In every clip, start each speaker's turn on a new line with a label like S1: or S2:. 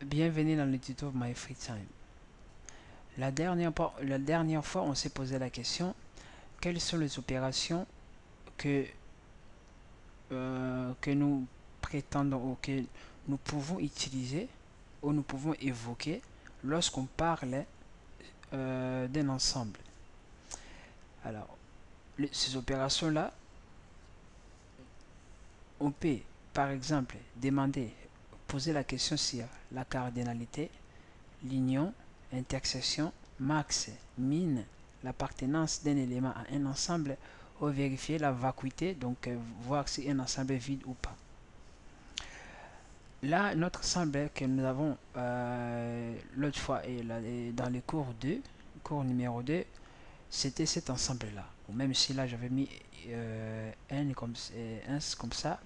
S1: Bienvenue dans le tuto My Free Time. La dernière fois, on s'est posé la question, quelles sont les opérations que, que nous prétendons ou que nous pouvons utiliser ou nous pouvons évoquer lorsqu'on parle d'un ensemble. Alors, ces opérations-là, on peut, par exemple, poser la question sur la cardinalité, l'union, intersection, max, min, l'appartenance d'un élément à un ensemble ou vérifier la vacuité, donc voir si un ensemble est vide ou pas. Là, notre ensemble que nous avons l'autre fois et dans le cours 2, cours numéro 2, c'était cet ensemble-là. Même si là j'avais mis n comme ça,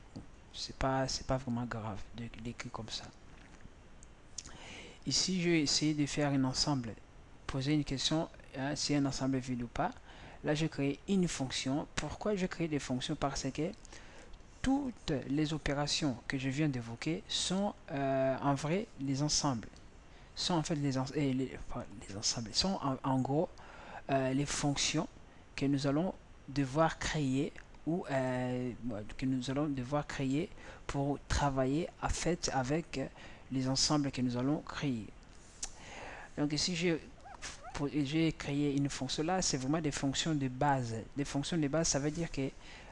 S1: c'est pas vraiment grave de l'écrire comme ça. Ici, je vais essayer de faire un ensemble, poser une question, si un ensemble est vide ou pas. Là, je crée une fonction. Pourquoi je crée des fonctions? Parce que toutes les opérations que je viens d'évoquer sont en vrai les ensembles. Sont en fait les ensembles. Sont en gros les fonctions que nous allons devoir créer ou que nous allons devoir créer pour travailler en fait avec les ensembles que nous allons créer. Donc ici, j'ai créé une fonction là, c'est vraiment des fonctions de base. Des fonctions de base, ça veut dire que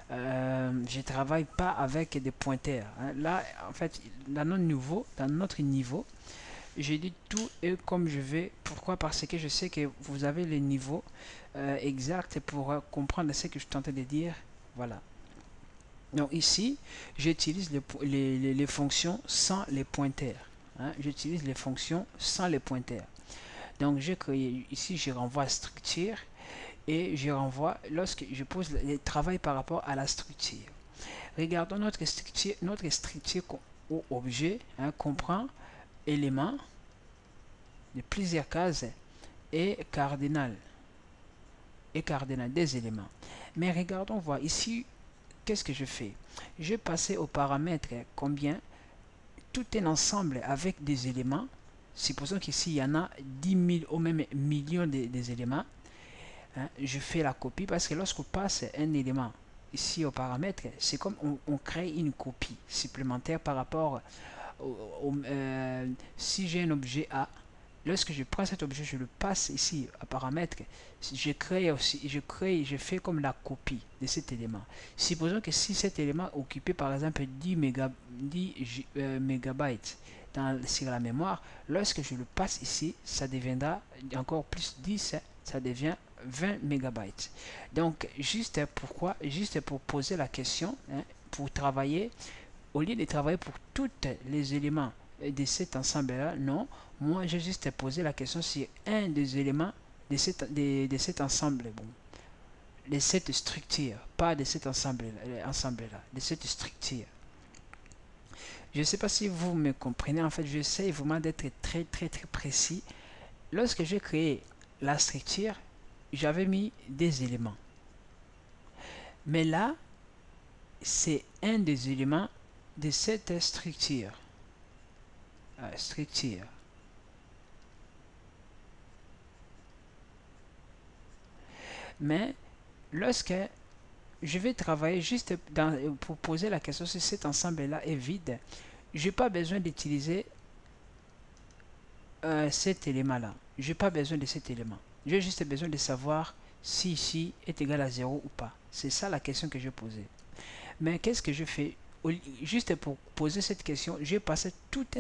S1: je ne travaille pas avec des pointeurs. Hein. Là, en fait, dans notre niveau, j'ai dit tout et comme je vais. Pourquoi? Parce que je sais que vous avez les niveaux exacts pour comprendre ce que je tentais de dire. Voilà. Donc ici, j'utilise les fonctions sans les pointeurs. Hein. J'utilise les fonctions sans les pointeurs. Donc je crée ici, je renvoie structure et je renvoie lorsque je pose le travail par rapport à la structure. Regardons notre structure ou objet hein, comprend éléments de plusieurs cases et cardinal des éléments. Mais regardons voir ici qu'est-ce que je fais. Je passe au paramètre combien tout un ensemble avec des éléments. Supposons qu'ici il y en a 10 000 ou même millions des éléments. Hein, je fais la copie parce que lorsqu'on passe un élément ici au paramètre, c'est comme on crée une copie supplémentaire par rapport si j'ai un objet A. Lorsque je prends cet objet, je le passe ici à paramètre, je fais comme la copie de cet élément. Supposons que si cet élément occupait par exemple 10 mégabytes sur la mémoire, lorsque je le passe ici, ça deviendra encore plus 10, ça devient 20 mégabytes. Donc, juste pour poser la question, hein, pour travailler, au lieu de travailler pour tous les éléments de cet ensemble-là, non, moi j'ai juste posé la question sur un des éléments de cet ensemble, bon, de cette structure, pas de cet ensemble-là, de cette structure. Je ne sais pas si vous me comprenez, en fait, j'essaie vraiment d'être très précis. Lorsque j'ai créé la structure, j'avais mis des éléments. Mais là, c'est un des éléments de cette structure. Mais lorsque je vais travailler juste pour poser la question si cet ensemble-là est vide, je n'ai pas besoin d'utiliser cet élément-là. Je n'ai pas besoin de cet élément. J'ai juste besoin de savoir si ici est égal à 0 ou pas. C'est ça la question que je posais. Mais qu'est-ce que je fais? Juste pour poser cette question, j'ai passé toute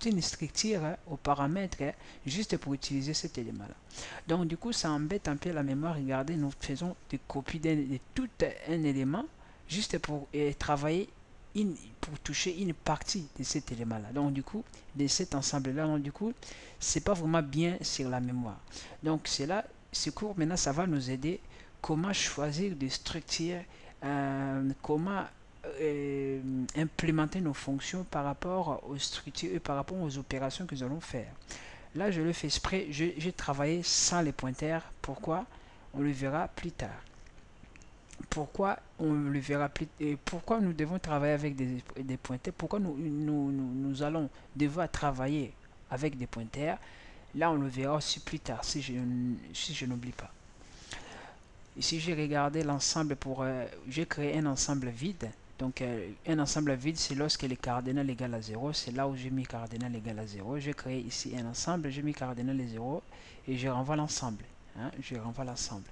S1: une structure au paramètre juste pour utiliser cet élément-là. Donc, du coup, ça embête un peu la mémoire. Regardez, nous faisons des copies de tout un élément juste pour travailler, pour toucher une partie de cet élément-là. Donc, du coup, de cet ensemble-là, donc, du coup, c'est pas vraiment bien sur la mémoire. Donc, c'est là, ce cours, maintenant, ça va nous aider comment choisir des structures, comment implémenter nos fonctions par rapport aux structures et par rapport aux opérations que nous allons faire. Là, je le fais exprès, j'ai travaillé sans les pointeurs. Pourquoi? On le verra plus tard. Pourquoi on le verra plus et pourquoi nous devons travailler avec des pointeurs? Pourquoi nous allons devoir travailler avec des pointeurs. Là, on le verra aussi plus tard si je n'oublie pas. Ici, j'ai regardé l'ensemble pour... j'ai créé un ensemble vide. Donc, un ensemble vide, c'est lorsque les cardinal égale à 0. C'est là où j'ai mis cardinal égale à 0. J'ai créé ici un ensemble, j'ai mis cardinal à 0 et je renvoie l'ensemble. Hein, je renvoie l'ensemble.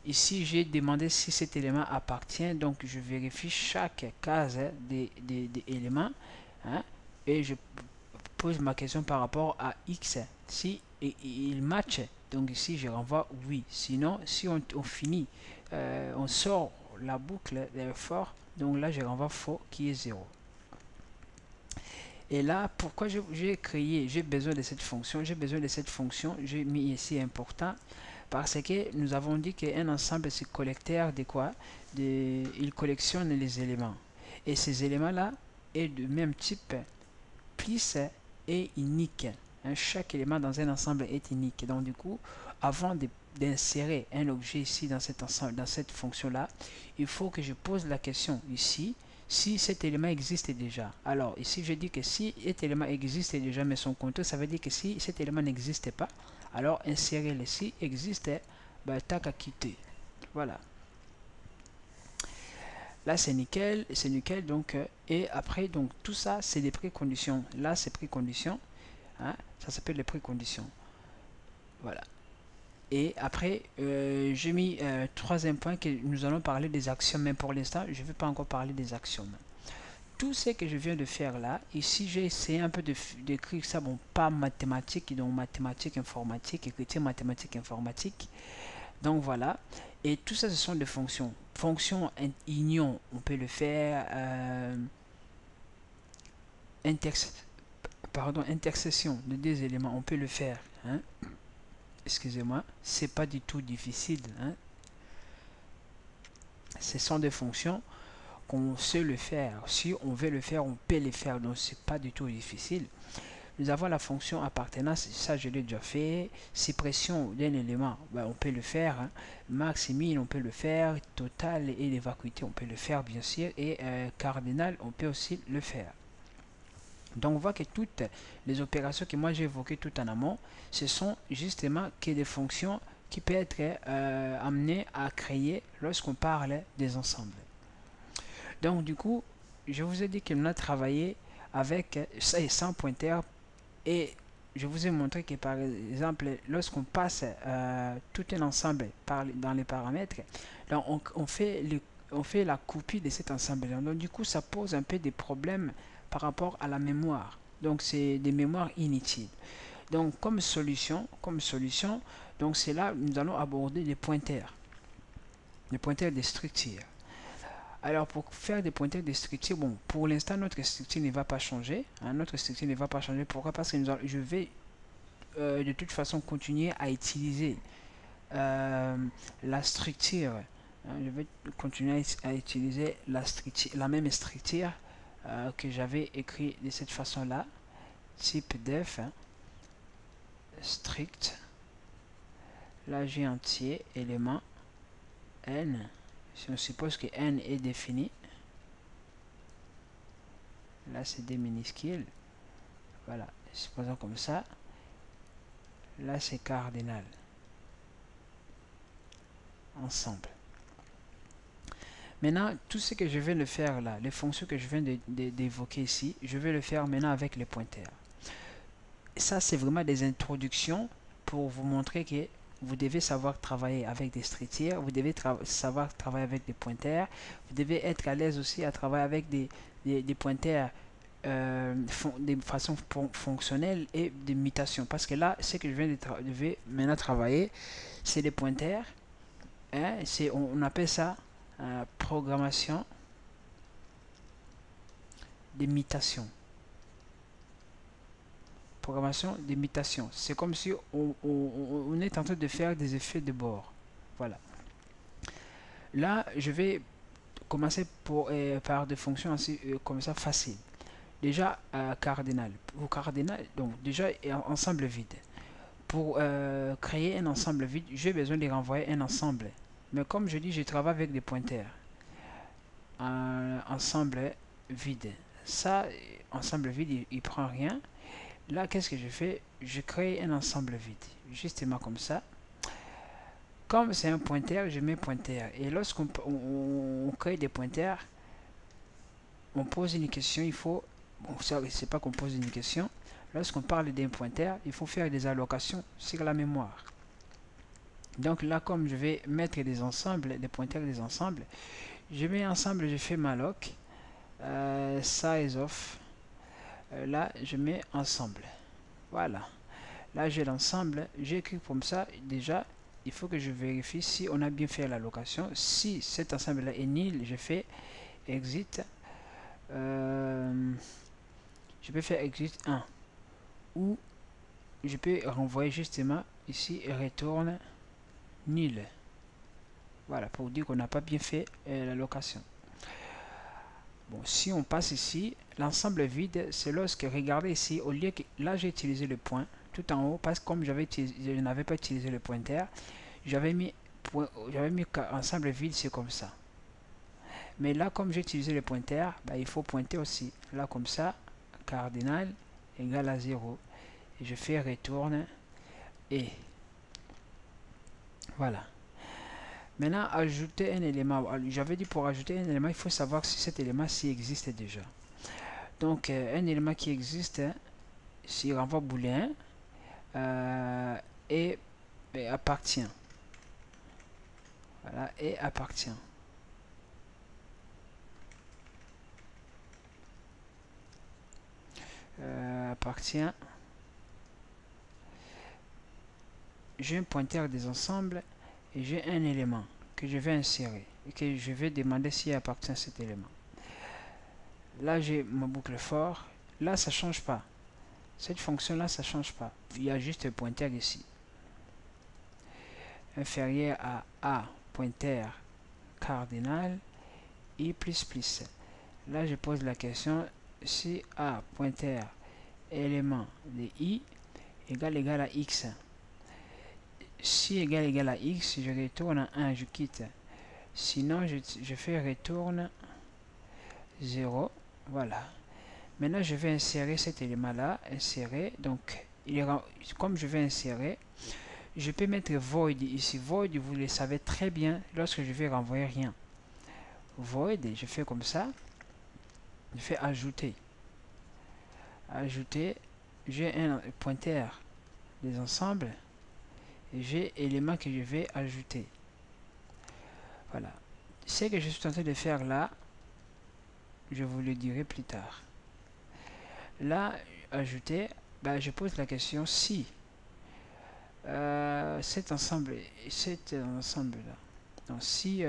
S1: Ici, j'ai demandé si cet élément appartient. Donc, je vérifie chaque case des éléments. Hein, et je pose ma question par rapport à X. Si il match, donc ici je renvoie oui. Sinon, si on finit, on sort la boucle for, donc là je renvoie faux qui est 0. Et là, pourquoi j'ai besoin de cette fonction? J'ai besoin de cette fonction, j'ai mis ici important, parce que nous avons dit qu'un ensemble c'est collecteur de quoi? Il collectionne les éléments. Et ces éléments-là est de même type plus est unique. Hein, chaque élément dans un ensemble est unique. Donc du coup, avant d'insérer un objet ici dans cet ensemble, dans cette fonction-là, il faut que je pose la question ici, si cet élément existe déjà. Alors ici, je dis que si cet élément existe déjà, mais son compteur, ça veut dire que si cet élément n'existe pas, alors insérer le si existe, ben, tac à quitter. Voilà. Là, c'est nickel, donc, et après, donc, tout ça, c'est des préconditions. Là, c'est préconditions, hein, ça s'appelle les préconditions. Voilà. Et après, j'ai mis troisième point que nous allons parler des axiomes, mais pour l'instant, je ne vais pas encore parler des axiomes. Tout ce que je viens de faire là, ici, j'ai essayé un peu d'écrire ça, bon, pas mathématiques, donc mathématiques, informatique, écriture mathématique, informatique. Donc voilà, et tout ça ce sont des fonctions. Fonction union, on peut le faire. Intersection de deux éléments, on peut le faire. Hein? Excusez-moi, c'est pas du tout difficile. Hein? Ce sont des fonctions qu'on sait le faire. Si on veut le faire, on peut le faire. Donc c'est pas du tout difficile. Nous avons la fonction appartenance, ça je l'ai déjà fait. Suppression d'un élément, ben, on peut le faire. Hein. Max et min, on peut le faire. Total et les vacuités, on peut le faire bien sûr. Et cardinal, on peut aussi le faire. Donc on voit que toutes les opérations que moi j'ai évoquées tout en amont, ce sont justement que des fonctions qui peuvent être amenées à créer lorsqu'on parle des ensembles. Donc du coup, je vous ai dit qu'on a travaillé avec ça et sans pointeur. Et je vous ai montré que par exemple, lorsqu'on passe tout un ensemble dans les paramètres, donc on fait la copie de cet ensemble. Donc du coup, ça pose un peu des problèmes par rapport à la mémoire. Donc c'est des mémoires inutiles. Donc comme solution, donc c'est là nous allons aborder les pointeurs des structures. Alors pour faire des pointeurs de structure, bon, pour l'instant notre structure ne va pas changer. Hein, notre structure ne va pas changer. Pourquoi? Parce que je vais de toute façon continuer à utiliser la structure. Hein, je vais continuer à utiliser la même structure que j'avais écrit de cette façon-là. Type def, hein, strict. Là j'ai entier, élément n. Si on suppose que n est défini, là c'est des minuscules, voilà, supposons comme ça, là c'est cardinal, ensemble. Maintenant, tout ce que je vais le faire là, les fonctions que je viens d'évoquer ici, je vais le faire maintenant avec les pointeurs. Ça c'est vraiment des introductions pour vous montrer que vous devez savoir travailler avec des structures, vous devez savoir travailler avec des pointeurs, vous devez être à l'aise aussi à travailler avec des pointeurs de façon fonctionnelle et des mutations. Parce que là, ce que je viens de maintenant travailler, c'est des pointeurs. Hein, on appelle ça programmation d'imitation. Programmation d'imitation. C'est comme si on est en train de faire des effets de bord. Voilà. Là, je vais commencer par des fonctions ainsi, comme ça faciles. Déjà, cardinal. Pour cardinal, donc déjà, ensemble vide. Pour créer un ensemble vide, j'ai besoin de renvoyer un ensemble. Mais comme je dis, je travaille avec des pointeurs. Ensemble vide. Ça, ensemble vide, il prend rien. Là, qu'est-ce que je fais? Je crée un ensemble vide, justement comme ça. Comme c'est un pointeur, je mets pointeur. Et lorsqu'on crée des pointeurs, on pose une question, il faut... Bon, ça, c'est pas qu'on pose une question. Lorsqu'on parle d'un pointeur, il faut faire des allocations sur la mémoire. Donc là, comme je vais mettre des ensembles, des pointeurs des ensembles, je mets ensemble, je fais malloc, size of, là, je mets ensemble. Voilà. Là, j'ai l'ensemble, j'écris comme ça. Déjà, il faut que je vérifie si on a bien fait l'allocation. Si cet ensemble-là est nul, je fais exit. Je peux faire exit 1. Ou je peux renvoyer justement ici retourne nul. Voilà, pour dire qu'on n'a pas bien fait l'allocation. Bon, si on passe ici, l'ensemble vide, c'est lorsque, regardez ici, au lieu que, là j'ai utilisé le point, tout en haut, parce que comme je n'avais pas utilisé le pointeur, j'avais mis ensemble vide, c'est comme ça. Mais là, comme j'ai utilisé le pointeur, bah, il faut pointer aussi. Là, comme ça, cardinal égale à 0. Et je fais retourne et voilà. Maintenant, ajouter un élément. J'avais dit pour ajouter un élément, il faut savoir si cet élément-ci existe déjà. Donc, un élément qui existe, s'il renvoie booléen, et appartient. Voilà, et appartient. Appartient. J'ai un pointeur des ensembles et j'ai un élément que je vais insérer et que je vais demander s'il appartient à cet élément. Là, j'ai ma boucle for. Là, ça ne change pas. Cette fonction-là, ça ne change pas. Il y a juste un pointeur ici. Inférieur à A, pointeur cardinal, I++. Là, je pose la question si A, pointeur élément de I, égal à X. Si égal à X, je retourne à 1, je quitte. Sinon, je fais retourne 0. Voilà. Maintenant, je vais insérer cet élément-là. Insérer. Donc, comme je vais insérer, je peux mettre void ici. Void, vous le savez très bien lorsque je vais renvoyer rien. Void, je fais comme ça. Je fais ajouter. Ajouter. J'ai un pointeur des ensembles. Et j'ai élément que je vais ajouter. Voilà. Ce que je suis en train de faire là, je vous le dirai plus tard. Là, ajouter, ben, je pose la question si cet ensemble là, donc si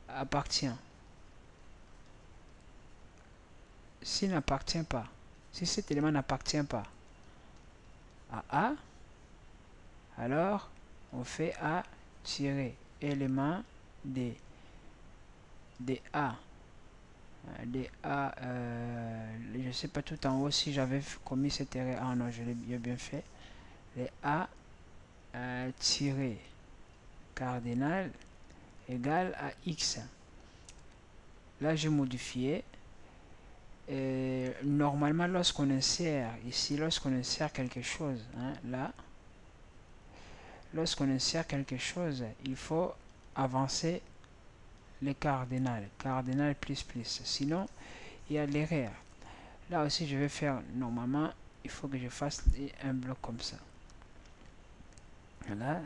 S1: appartient, s'il n'appartient pas, si cet élément n'appartient pas à A, alors on fait A tirer élément des A. Des A, je ne sais pas tout en haut si j'avais commis cette erreur. Ah non, je l'ai bien fait. Les A tiré cardinal égale à X. Là, j'ai modifié. Normalement, lorsqu'on insère ici, lorsqu'on insère quelque chose, hein, là, lorsqu'on insère quelque chose, il faut avancer les cardinal plus. Sinon, il y a l'erreur. Là aussi, je vais faire, normalement, il faut que je fasse un bloc comme ça. Voilà.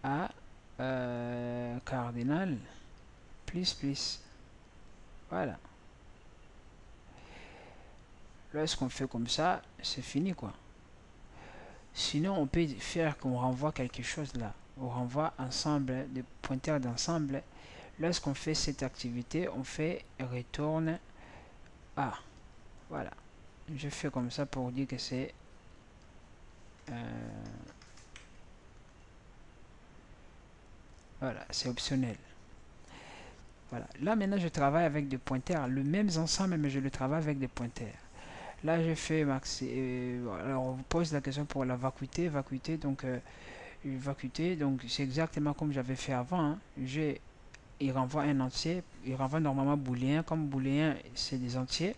S1: A cardinal plus. Voilà. Lorsqu'on fait comme ça, c'est fini quoi. Sinon, on peut faire qu'on renvoie quelque chose là. On renvoie ensemble, des pointeurs d'ensemble. Lorsqu'on fait cette activité, on fait retourne A. Voilà. Je fais comme ça pour dire que c'est voilà, c'est optionnel. Voilà. Là maintenant je travaille avec des pointeurs, le même ensemble, mais je le travaille avec des pointeurs. Là je fais alors on vous pose la question pour la vacuité. Donc vacuité, donc c'est exactement comme j'avais fait avant. Hein. Il renvoie un entier, il renvoie normalement booléen, comme booléen c'est des entiers.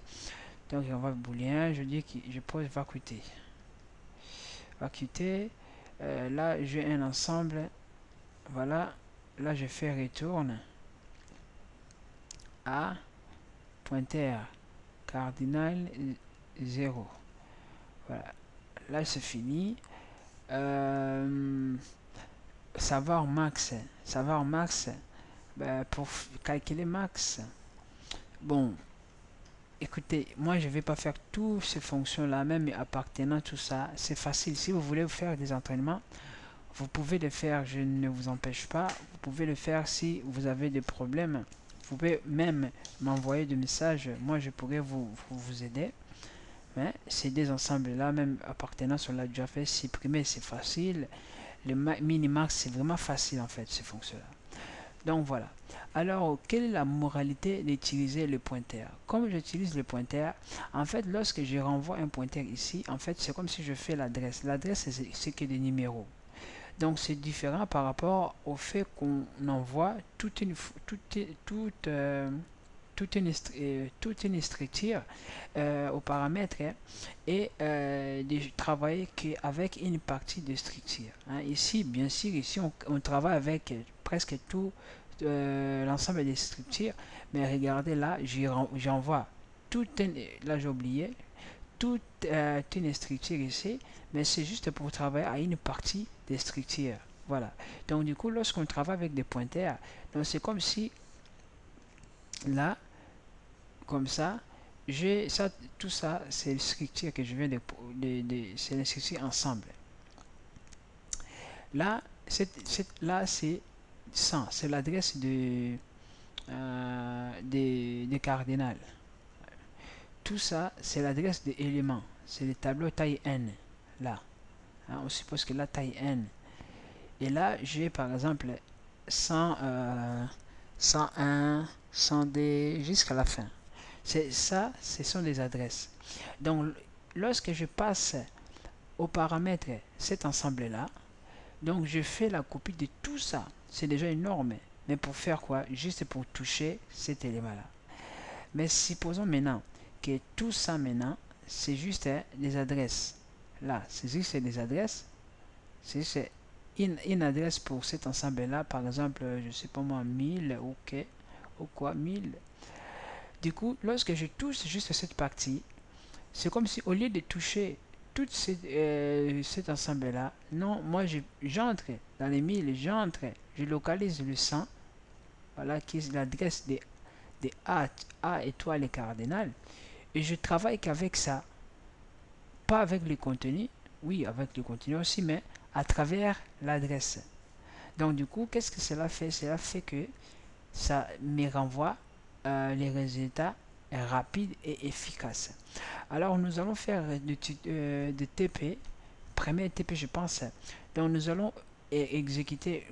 S1: Donc on va booléen, je dis que je pose vacuité. Vacuité, là j'ai un ensemble, voilà, là je fais retourne à pointeur cardinal 0. Voilà, là c'est fini. Savoir max, ben, pour calculer max, bon, écoutez, moi je vais pas faire toutes ces fonctions là, même appartenant tout ça, c'est facile. Si vous voulez faire des entraînements, vous pouvez le faire, je ne vous empêche pas, vous pouvez le faire. Si vous avez des problèmes, vous pouvez même m'envoyer des messages, moi je pourrais vous aider. Mais ces deux ensembles là, même appartenant sur la déjà fait, supprimer c'est facile. Le minimax c'est vraiment facile en fait, ces fonctions là. Donc voilà. Alors, quelle est la moralité d'utiliser le pointeur? Comme j'utilise le pointeur, en fait, lorsque je renvoie un pointeur ici, en fait, c'est comme si je fais l'adresse. L'adresse, c'est que des numéros. Donc, c'est différent par rapport au fait qu'on envoie toute une structure aux paramètres, hein, et de travailler avec une partie de structure, hein. Ici, bien sûr, ici on travaille avec presque tout l'ensemble des structures, mais regardez là, j'envoie là j'ai oublié toute une structure ici, mais c'est juste pour travailler à une partie des structures. Voilà. Donc du coup, lorsqu'on travaille avec des pointeurs, donc c'est comme si là, comme ça, j'ai ça, tout ça, c'est une structure que je viens c'est une structure ensemble. Là, là c'est 100, c'est l'adresse des cardinals. Tout ça, c'est l'adresse des éléments. C'est le tableau taille n. Là, hein, on suppose que la taille n. Et là, j'ai par exemple 100, 101, 100D jusqu'à la fin. C'est ça, ce sont les adresses. Donc, lorsque je passe au paramètre cet ensemble-là, donc je fais la copie de tout ça. C'est déjà énorme. Mais pour faire quoi? Juste pour toucher cet élément-là. Mais supposons maintenant que tout ça maintenant, c'est juste des adresses. Là, c'est juste des adresses. C'est juste une adresse pour cet ensemble-là. Par exemple, je sais pas moi, 1000, ok. Ou quoi, 1000. Du coup, lorsque je touche juste cette partie, c'est comme si au lieu de toucher tout cet ensemble-là, non, moi j'entre dans les 1000, j'entre, je localise le 100, voilà, qui est l'adresse des A étoile et cardinal, et je travaille qu'avec ça, pas avec le contenu, oui, avec le contenu aussi, mais à travers l'adresse. Donc du coup, qu'est-ce que cela fait? Cela fait que ça me renvoie les résultats rapides et efficaces. Alors nous allons faire de TP, premier TP je pense. Donc nous allons exécuter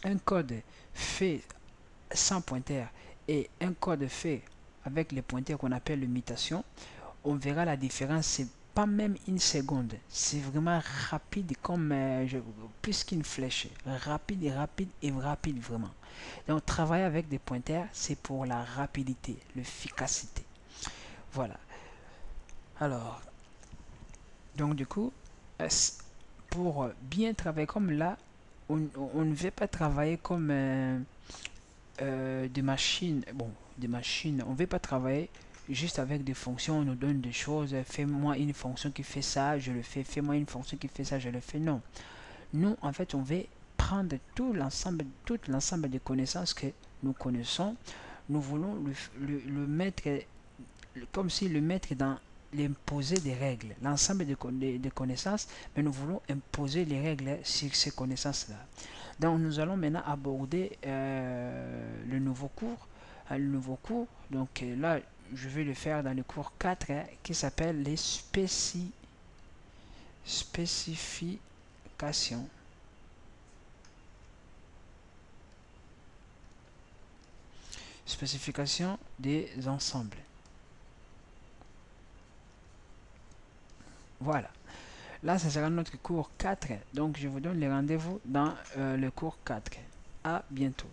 S1: un code fait sans pointeur et un code fait avec les pointeurs qu'on appelle le mutation. On verra la différence, c'est pas même une seconde, c'est vraiment rapide comme plus qu'une flèche, rapide et rapide vraiment. Donc travailler avec des pointeurs, c'est pour la rapidité, l'efficacité. Voilà. Alors, donc du coup, pour bien travailler comme là, on ne veut pas travailler comme des machines. Bon, des machines, on ne veut pas travailler juste avec des fonctions, on nous donne des choses, fais-moi une fonction qui fait ça, je le fais, fais-moi une fonction qui fait ça, je le fais. Non. Nous, en fait, on veut prendre tout l'ensemble des connaissances que nous connaissons, nous voulons le mettre comme si le mettre dans l'imposer des règles, l'ensemble de connaissances, mais nous voulons imposer les règles sur ces connaissances-là. Donc nous allons maintenant aborder le nouveau cours. Donc là, je vais le faire dans le cours 4 qui s'appelle les spécifications. Spécification des ensembles. Voilà. Là, ce sera notre cours 4. Donc, je vous donne les rendez-vous dans le cours 4. À bientôt.